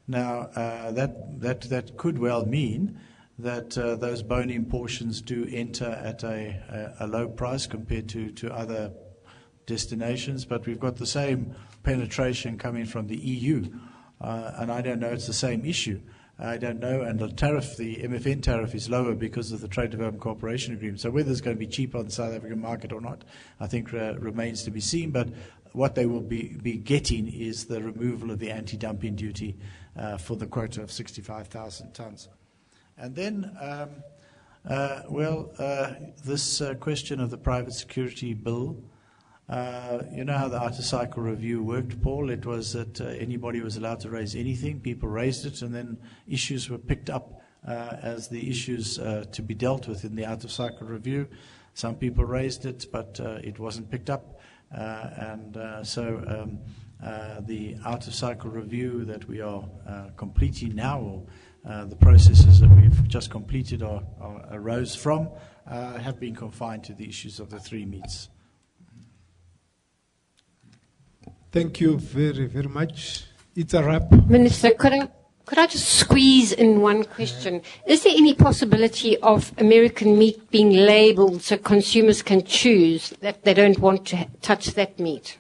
Now, that could well mean that those bone-in portions do enter at a low price compared to other destinations, but we've got the same penetration coming from the EU, and I don't know it's the same issue. I don't know, and the MFN tariff is lower because of the Trade Development Cooperation Agreement. So whether it's going to be cheaper on the South African market or not, I think remains to be seen. But what they will be getting is the removal of the anti-dumping duty for the quota of 65,000 tons. And then, this question of the private security bill. You know how the outer cycle review worked, Paul? It was that anybody was allowed to raise anything. People raised it, and then issues were picked up as the issues to be dealt with in the outer cycle review. Some people raised it, but it wasn't picked up. So the outer cycle review that we are completing now, or the processes that we've just completed arose from, have been confined to the issues of the three meats. Thank you very, very much. It's a wrap. Minister, could I just squeeze in one question? Is there any possibility of American meat being labelled so consumers can choose that they don't want to touch that meat?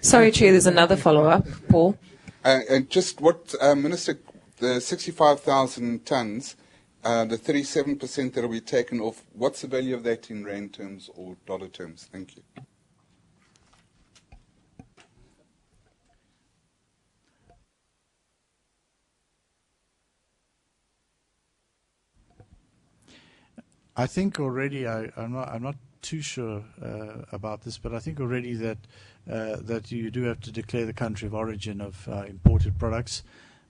Sorry, Chair, there's another follow-up. Paul? And just what, Minister, the 65,000 tons, the 37% that will be taken off, what's the value of that in rand terms or dollar terms? Thank you. I think already, I'm not too sure about this, but I think already that you do have to declare the country of origin of imported products,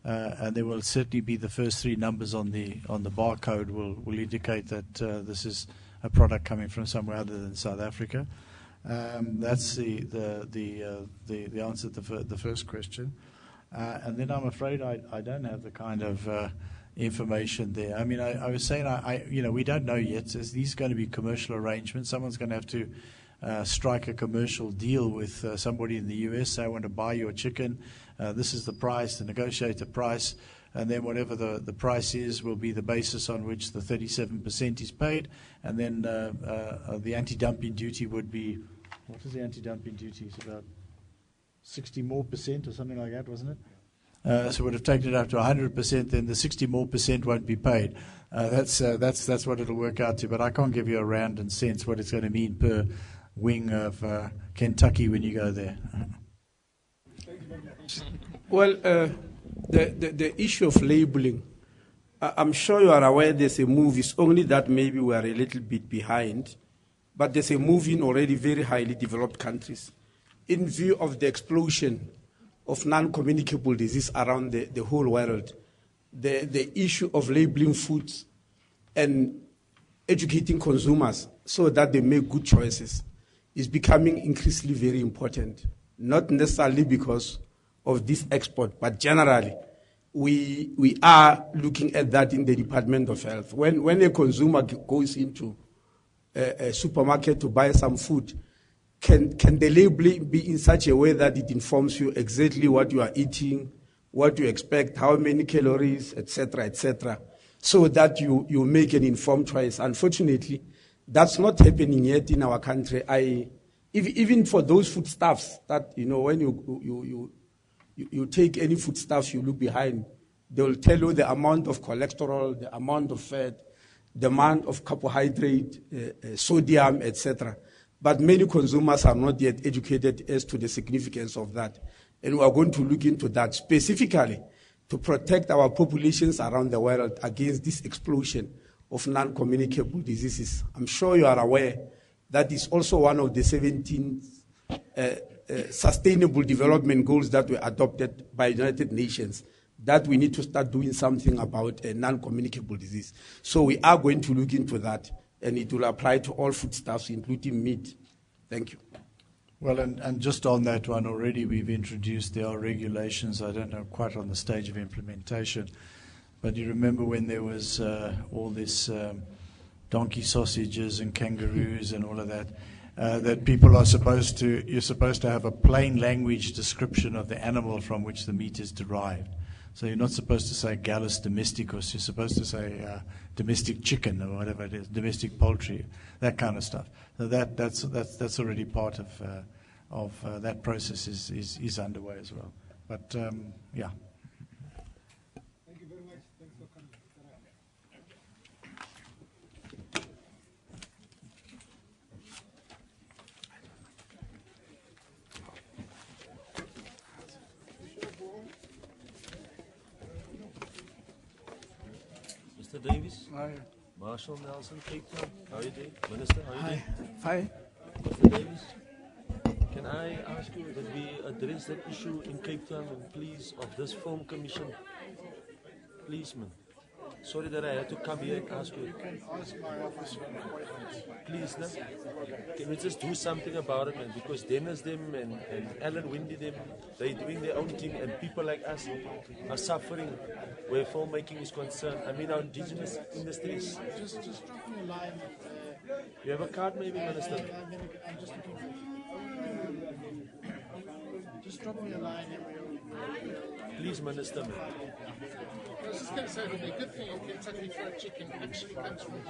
and there will certainly be the first three numbers on the barcode will indicate that this is a product coming from somewhere other than South Africa. That's the answer to the first question, and then I'm afraid I don't have the kind of information there. I mean, I was saying, we don't know yet. These are going to be commercial arrangements. Someone's going to have to strike a commercial deal with somebody in the US. Say, I want to buy your chicken. This is the price, to negotiate the price, and then whatever the price is will be the basis on which the 37% is paid, and then the anti-dumping duty would be, what is the anti-dumping duty? It's about 60% more or something like that, wasn't it? So would have taken it up to 100%, then the 60% more won't be paid. That's what it'll work out to. But I can't give you a round and sense what it's going to mean per wing of Kentucky when you go there. Well, the issue of labeling, I'm sure you are aware there's a move. It's only that maybe we are a little bit behind, but there's a move in already very highly developed countries in view of the explosion of non-communicable disease around the whole world, the issue of labeling foods and educating consumers so that they make good choices is becoming increasingly very important, not necessarily because of this export, but generally. We are looking at that in the Department of Health. When a consumer goes into a supermarket to buy some food, can the labeling be in such a way that it informs you exactly what you are eating, what you expect, how many calories, etc., so that you make an informed choice? Unfortunately, that's not happening yet in our country. Even for those foodstuffs that, when you take any foodstuffs, you look behind, they will tell you the amount of cholesterol, the amount of fat, the amount of carbohydrate, sodium, etc. But many consumers are not yet educated as to the significance of that. And we are going to look into that specifically to protect our populations around the world against this explosion of non-communicable diseases. I'm sure you are aware that is also one of the 17 Sustainable Development Goals that were adopted by the United Nations, that we need to start doing something about a non-communicable disease. So we are going to look into that, and it will apply to all foodstuffs, including meat. Thank you. Well, and just on that one already, we've introduced, there are regulations, I don't know, quite on the stage of implementation, but you remember when there was all this donkey sausages and kangaroos and all of that, that people are you're supposed to have a plain language description of the animal from which the meat is derived. So you're not supposed to say Gallus domesticus, you're supposed to say domestic chicken or whatever it is, domestic poultry, that kind of stuff. So that's already part of that process is underway as well. But yeah. Thank you very much. Thanks for coming. Mr. Davies? Hi. Marshall Nelson, Cape Town. How are you doing? Minister, how are you doing? Hi. Mr. Davies, can I ask you that we address that issue in Cape Town, and please, of this film commission? Please, man. Sorry that I had to come here and ask you. You can ask my office for appointments. Please, no? Can we just do something about it, man? Because Dennis them and Alan Windy them, they're doing their own thing, and people like us are suffering where filmmaking is concerned. I mean, our indigenous industries. Just drop me a line. You have a card, maybe, Minister? I'm just looking for you. Just drop me a line and we'll... Please, Minister, man. I was just going to say that the good thing in Kentucky Fried Chicken actually comes from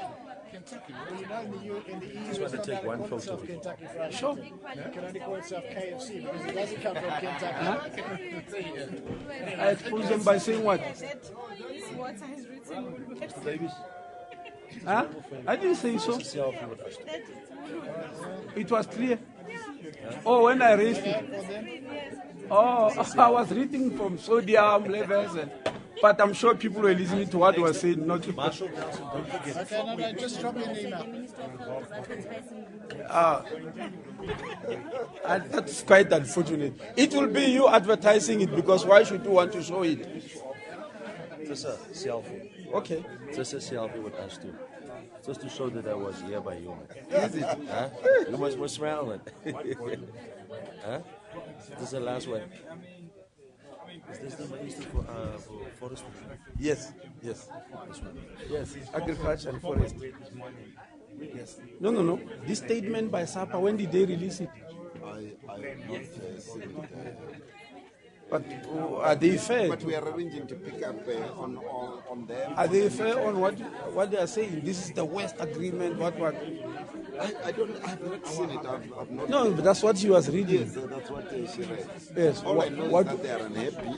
Kentucky. You know, in the EU, Just want to take one photo. itself Kentucky Fried Chicken. It can only call itself KFC because it doesn't come from Kentucky. I expose them by saying what? Davies? Huh? I didn't say so. It was clear. Oh, when I raised it. Oh, I was reading from sodium levels, but I'm sure people were listening to what was said. Not Marshall Nelson, don't forget. Okay, no, just drop me an email. That's quite unfortunate. It will be you advertising it, because why should you want to show it? Just a selfie. Okay. Just a selfie with us too. Just to show that I was here by you, Is it? Huh? You must smile, man. Huh? This is the last one. Is this the minister for forestry? Yes, yes. This one. Yes, agriculture and forest. Yes. No. This statement by SAPA, when did they release it? I have not seen it. But are they fair? But we are arranging to pick up on them. Are they fair on what they are saying? This is the West agreement. What? I have not seen it. I've not. No, but that's what she was reading. Yes, that's what she read. Yes. All I know is that they are unhappy.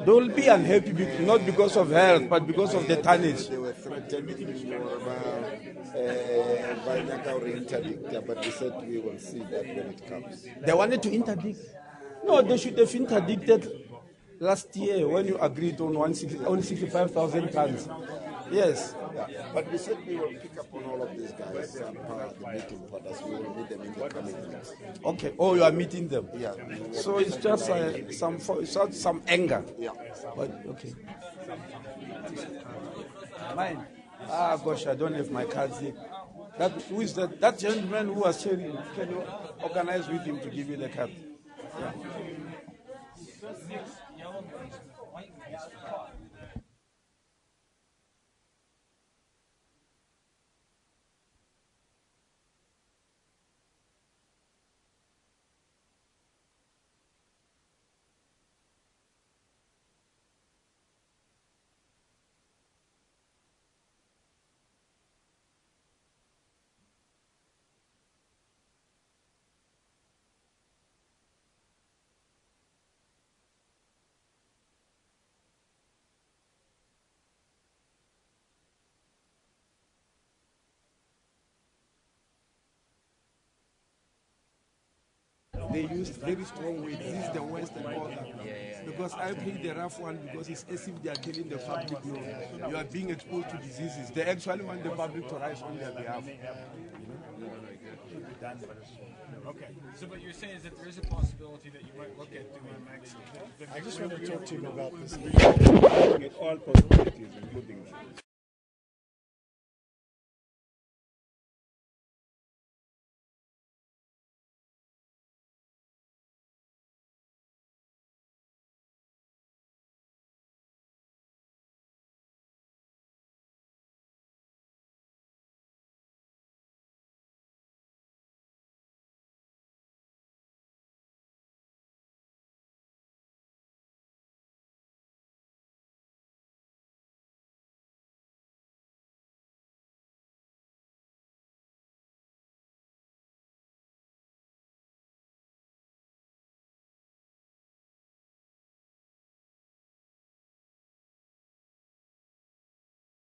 They will be unhappy, not because of health, but because of the tonnage. They were threatening but we said we will see that when it comes. They wanted to interdict. No, they should have interdicted last year when you agreed on only 65,000 tons. Yes. Yeah. But we said we will pick up on all of these guys the meeting with us. We will meet them in the coming weeks. Okay. Oh, you are meeting them. Yeah. So it's just some anger. Yeah. But okay. Mine. Ah, gosh, I don't have my cards here. Who is that? That gentleman who was chairing. Can you organize with him to give you the card? Yeah. They used very strong words. This is the Western border. Because I play the rough one because it's as if they are telling the public, no, you are being exposed to diseases. They actually want the public to rise on their behalf. Okay. So what you're saying is that there is a possibility that you might look at doing I just want to talk to him about this. All possibilities, including that.